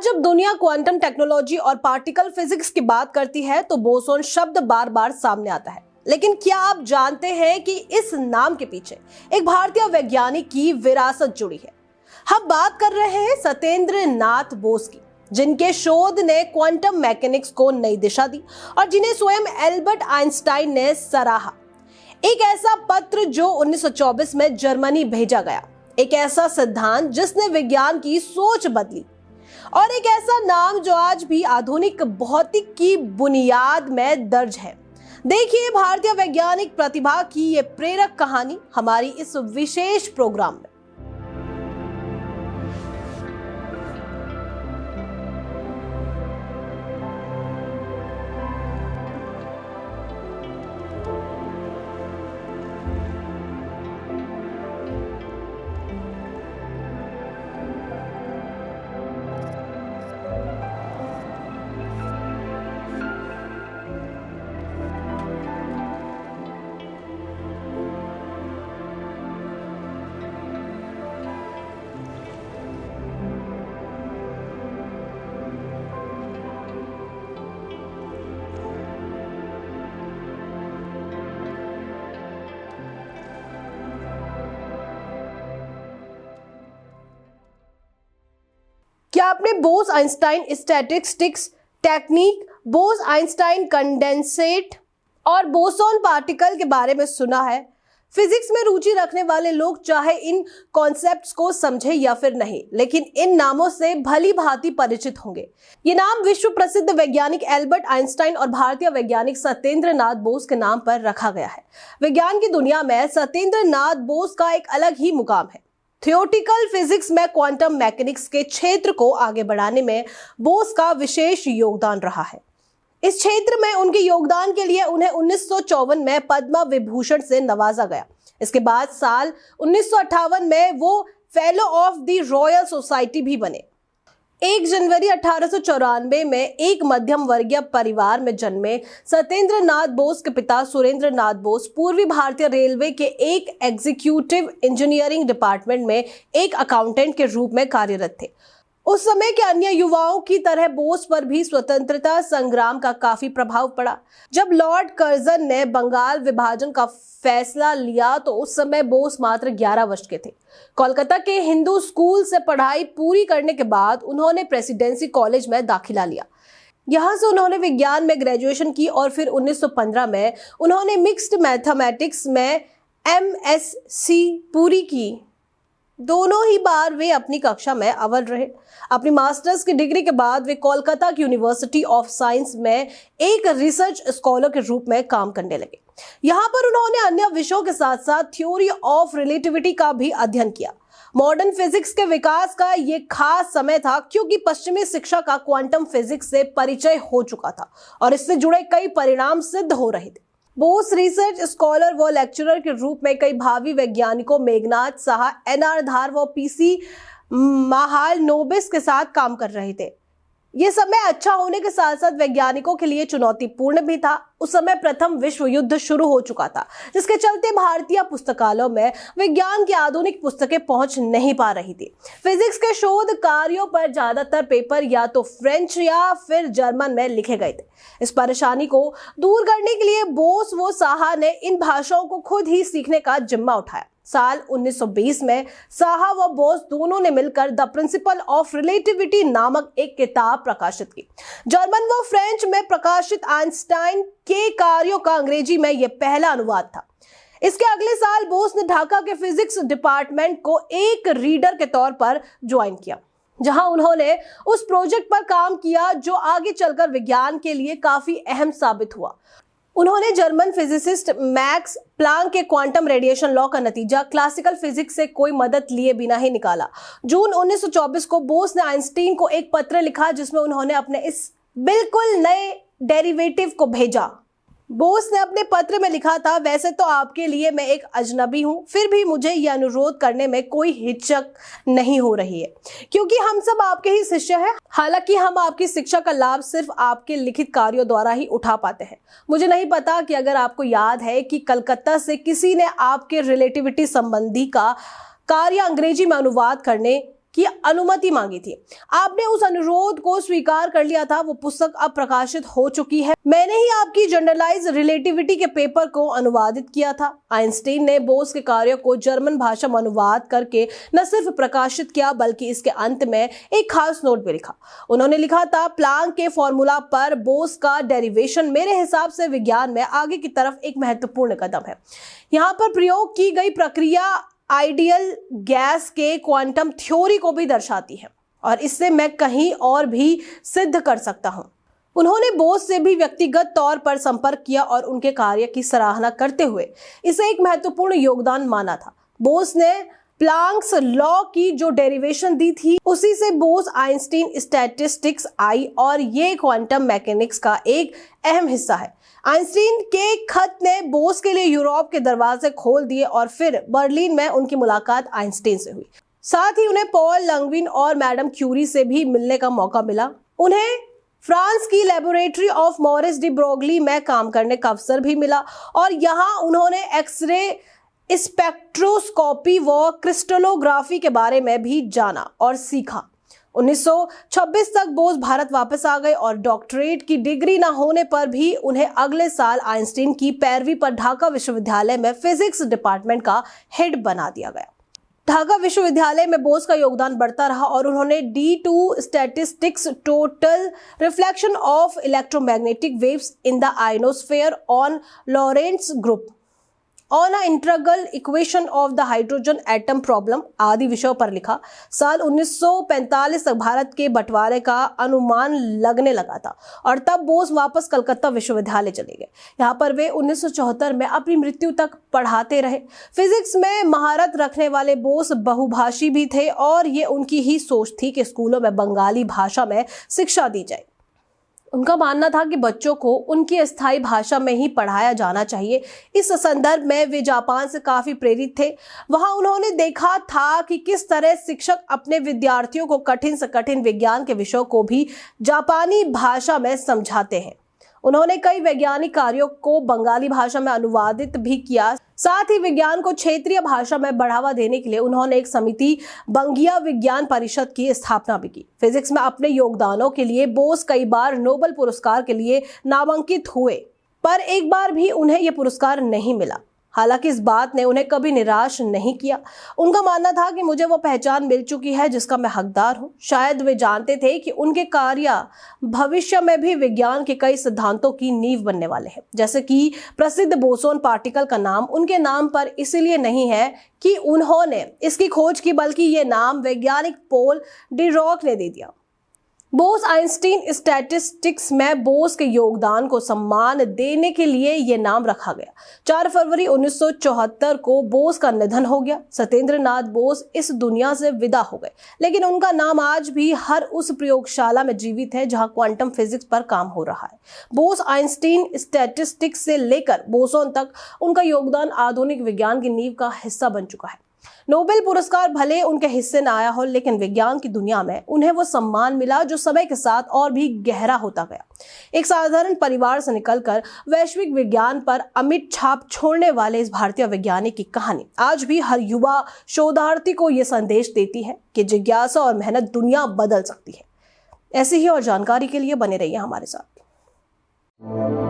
आज जब दुनिया क्वांटम टेक्नोलॉजी और पार्टिकल फिजिक्स की बात करती है तो बोसोन शब्द बार बार सामने आता है। लेकिन क्या आप जानते हैं कि इस नाम के पीछे एक भारतीय वैज्ञानिक की विरासत जुड़ी है। हम बात कर रहे हैं सत्येंद्र नाथ बोस की, जिनके शोध ने क्वांटम मैकेनिक्स को नई दिशा दी और जिन्हें स्वयं एल्बर्ट आइंस्टाइन ने सराहा। एक ऐसा पत्र जो 1924 में जर्मनी भेजा गया, एक ऐसा सिद्धांत जिसने विज्ञान की सोच बदली और एक ऐसा नाम जो आज भी आधुनिक भौतिक की बुनियाद में दर्ज है। देखिए भारतीय वैज्ञानिक प्रतिभा की ये प्रेरक कहानी हमारी इस विशेष प्रोग्राम में। क्या आपने Bose Einstein statistics technique, Bose Einstein condensate और बोसोन पार्टिकल के बारे में सुना है? फिजिक्स में रुचि रखने वाले लोग चाहे इन कॉन्सेप्ट्स को समझे या फिर नहीं, लेकिन इन नामों से भली भांति परिचित होंगे। ये नाम विश्व प्रसिद्ध वैज्ञानिक एल्बर्ट आइंस्टाइन और भारतीय वैज्ञानिक सत्येंद्र नाथ बोस के नाम पर रखा गया है। विज्ञान की दुनिया में सत्येंद्र नाथ बोस का एक अलग ही मुकाम है। थियोरेटिकल फिजिक्स में क्वांटम मैकेनिक्स के क्षेत्र को आगे बढ़ाने में बोस का विशेष योगदान रहा है। इस क्षेत्र में उनके योगदान के लिए उन्हें 1954 में पद्म विभूषण से नवाजा गया। इसके बाद साल 1958 में वो fellow of the royal society भी बने। 1 जनवरी 1894 में एक मध्यम वर्गीय परिवार में जन्मे सत्येंद्र नाथ बोस के पिता सुरेंद्र नाथ बोस पूर्वी भारतीय रेलवे के एक एग्जीक्यूटिव इंजीनियरिंग डिपार्टमेंट में एक अकाउंटेंट के रूप में कार्यरत थे। उस समय के अन्य युवाओं की तरह बोस पर भी स्वतंत्रता संग्राम का काफी प्रभाव पड़ा। जब लॉर्ड कर्जन ने बंगाल विभाजन का फैसला लिया तो उस समय बोस मात्र 11 वर्ष के थे। कोलकाता के हिंदू स्कूल से पढ़ाई पूरी करने के बाद उन्होंने प्रेसिडेंसी कॉलेज में दाखिला लिया। यहाँ से उन्होंने विज्ञान में ग्रेजुएशन की और फिर 1915 में उन्होंने मिक्स्ड मैथमेटिक्स में MSc पूरी की। दोनों ही बार वे अपनी कक्षा में अव्वल रहे। अपनी मास्टर्स की डिग्री के बाद वे कोलकाता की यूनिवर्सिटी ऑफ साइंस में एक रिसर्च स्कॉलर के रूप में काम करने लगे। यहाँ पर उन्होंने अन्य विषयों के साथ साथ थ्योरी ऑफ रिलेटिविटी का भी अध्ययन किया। मॉडर्न फिजिक्स के विकास का ये खास समय था क्योंकि पश्चिमी शिक्षा का क्वांटम फिजिक्स से परिचय हो चुका था और इससे जुड़े कई परिणाम सिद्ध हो रहे थे। बोस रिसर्च स्कॉलर व लेक्चरर के रूप में कई भावी वैज्ञानिकों मेघनाथ साहा, NR धार व PC महालनोबिस के साथ काम कर रहे थे। ये समय अच्छा होने के साथ साथ वैज्ञानिकों के लिए चुनौतीपूर्ण भी था। उस समय प्रथम विश्व युद्ध शुरू हो चुका था, जिसके चलते भारतीय पुस्तकालयों में विज्ञान की आधुनिक पुस्तकें पहुंच नहीं पा रही थी। फिजिक्स के शोध कार्यों पर ज्यादातर पेपर या तो फ्रेंच या फिर जर्मन में लिखे गए थे। इस परेशानी को दूर करने के लिए बोस व साहा ने इन भाषाओं को खुद ही सीखने का जिम्मा उठाया। साल 1920 में साहा व बोस दोनों ने मिलकर द प्रिंसिपल ऑफ रिलेटिविटी नामक एक किताब प्रकाशित की। जर्मन व फ्रेंच में प्रकाशित आइंस्टाइन के कार्यों का अंग्रेजी में यह पहला अनुवाद था। इसके अगले साल बोस ने ढाका के फिजिक्स डिपार्टमेंट को एक रीडर के तौर पर ज्वाइन किया, जहां उन्होंने उस प्रोजेक्ट पर काम किया जो आगे चलकर विज्ञान के लिए काफी अहम साबित हुआ। उन्होंने जर्मन फिजिसिस्ट मैक्स प्लांक के क्वांटम रेडिएशन लॉ का नतीजा क्लासिकल फिजिक्स से कोई मदद लिए बिना ही निकाला। जून 1924 को बोस ने आइंस्टीन को एक पत्र लिखा जिसमें उन्होंने अपने इस बिल्कुल नए डेरिवेटिव को भेजा। बोस ने अपने पत्र में लिखा था, वैसे तो आपके लिए मैं एक अजनबी हूं, फिर भी मुझे यह अनुरोध करने में कोई हिचक नहीं हो रही है क्योंकि हम सब आपके ही शिष्य हैं। हालांकि हम आपकी शिक्षा का लाभ सिर्फ आपके लिखित कार्यों द्वारा ही उठा पाते हैं। मुझे नहीं पता कि अगर आपको याद है कि कलकत्ता से किसी ने आपके रिलेटिविटी संबंधी का कार्य अंग्रेजी में अनुवाद करने की अनुमति मांगी थी। आपने उस अनुरोध को स्वीकार कर लिया था। वो पुस्तक अब प्रकाशित हो चुकी है। मैंने ही आपकी जनरलाइज रिलेटिविटी के पेपर को अनुवादित किया था। आइंस्टीन ने बोस के कार्यों को जर्मन भाषा में अनुवाद करके न सिर्फ प्रकाशित किया बल्कि इसके अंत में एक खास नोट भी लिखा। उन्होंने लिखा था, प्लांक के फॉर्मूला पर बोस का डेरिवेशन मेरे हिसाब से विज्ञान में आगे की तरफ एक महत्वपूर्ण कदम है। यहाँ पर प्रयोग की गई प्रक्रिया आइडियल गैस के क्वांटम थ्योरी को भी दर्शाती है और इससे मैं कहीं और भी सिद्ध कर सकता हूं। उन्होंने बोस से भी व्यक्तिगत तौर पर संपर्क किया और उनके कार्य की सराहना करते हुए इसे एक महत्वपूर्ण योगदान माना था। बोस ने प्लांक्स लॉ की जो डेरिवेशन दी थी उसी से बोस आइंस्टीन स्टैटिस्टिक्स आई और ये क्वांटम मैकेनिक्स का एक अहम हिस्सा है। आइंस्टीन के खत ने बोस के लिए यूरोप के दरवाजे खोल दिए और फिर बर्लिन में उनकी मुलाकात आइंस्टीन से हुई। साथ ही उन्हें पॉल लंगविन और मैडम क्यूरी से भी मिलने का मौका मिला। उन्हें फ्रांस की laboratory of Morris de Broglie में काम करने का अवसर भी मिला और यहाँ उन्होंने एक्सरे स्पेक्ट्रोस्कोपी व क्रिस्टलोग्राफी के बारे में भी जाना और सीखा। 1926 तक बोस भारत वापस आ गए और डॉक्टरेट की डिग्री न होने पर भी उन्हें अगले साल आइंस्टीन की पैरवी पर ढाका विश्वविद्यालय में फिजिक्स डिपार्टमेंट का हेड बना दिया गया। ढाका विश्वविद्यालय में बोस का योगदान बढ़ता रहा और उन्होंने D2 statistics total reflection of electromagnetic waves in the ionosphere on Lorentz group on integral equation of the hydrogen atom problem आदि विषयों पर लिखा। साल 1945 तक भारत के बंटवारे का अनुमान लगने लगा था और तब बोस वापस कलकत्ता विश्वविद्यालय चले गए। यहाँ पर वे 1974 में अपनी मृत्यु तक पढ़ाते रहे। फिजिक्स में महारत रखने वाले बोस बहुभाषी भी थे और ये उनकी ही सोच थी कि स्कूलों में बंगाली भाषा में शिक्षा दी जाए। उनका मानना था कि बच्चों को उनकी अस्थायी भाषा में ही पढ़ाया जाना चाहिए। इस संदर्भ में वे जापान से काफी प्रेरित थे। वहां उन्होंने देखा था कि किस तरह शिक्षक अपने विद्यार्थियों को कठिन से कठिन विज्ञान के विषयों को भी जापानी भाषा में समझाते हैं। उन्होंने कई वैज्ञानिक कार्यों को बंगाली भाषा में अनुवादित भी किया। साथ ही विज्ञान को क्षेत्रीय भाषा में बढ़ावा देने के लिए उन्होंने एक समिति बंगिया विज्ञान परिषद की स्थापना भी की। फिजिक्स में अपने योगदानों के लिए बोस कई बार नोबेल पुरस्कार के लिए नामांकित हुए, पर एक बार भी उन्हें यह पुरस्कार नहीं मिला। हालांकि इस बात ने उन्हें कभी निराश नहीं किया। उनका मानना था कि मुझे वो पहचान मिल चुकी है जिसका मैं हकदार हूँ। शायद वे जानते थे कि उनके कार्य भविष्य में भी विज्ञान के कई सिद्धांतों की नींव बनने वाले हैं। जैसे कि प्रसिद्ध बोसोन पार्टिकल का नाम उनके नाम पर इसलिए नहीं है कि उन्होंने इसकी खोज की, बल्कि ये नाम वैज्ञानिक पोल डिरॉक ने दे दिया। बोस आइंस्टीन स्टैटिस्टिक्स में बोस के योगदान को सम्मान देने के लिए यह नाम रखा गया। 4 फरवरी 1974 को बोस का निधन हो गया। सत्येंद्र नाथ बोस इस दुनिया से विदा हो गए, लेकिन उनका नाम आज भी हर उस प्रयोगशाला में जीवित है जहां क्वांटम फिजिक्स पर काम हो रहा है। बोस आइंस्टीन स्टैटिस्टिक्स से लेकर बोसोन तक उनका योगदान आधुनिक विज्ञान की नींव का हिस्सा बन चुका है। नोबेल पुरस्कार भले उनके हिस्से न आया हो, लेकिन विज्ञान की दुनिया में उन्हें वो सम्मान मिला जो समय के साथ और भी गहरा होता गया। एक साधारण परिवार से निकलकर वैश्विक विज्ञान पर अमिट छाप छोड़ने वाले इस भारतीय वैज्ञानिक की कहानी आज भी हर युवा शोधार्थी को ये संदेश देती है कि जिज्ञासा और मेहनत दुनिया बदल सकती है। ऐसी ही और जानकारी के लिए बने रहिए हमारे साथ।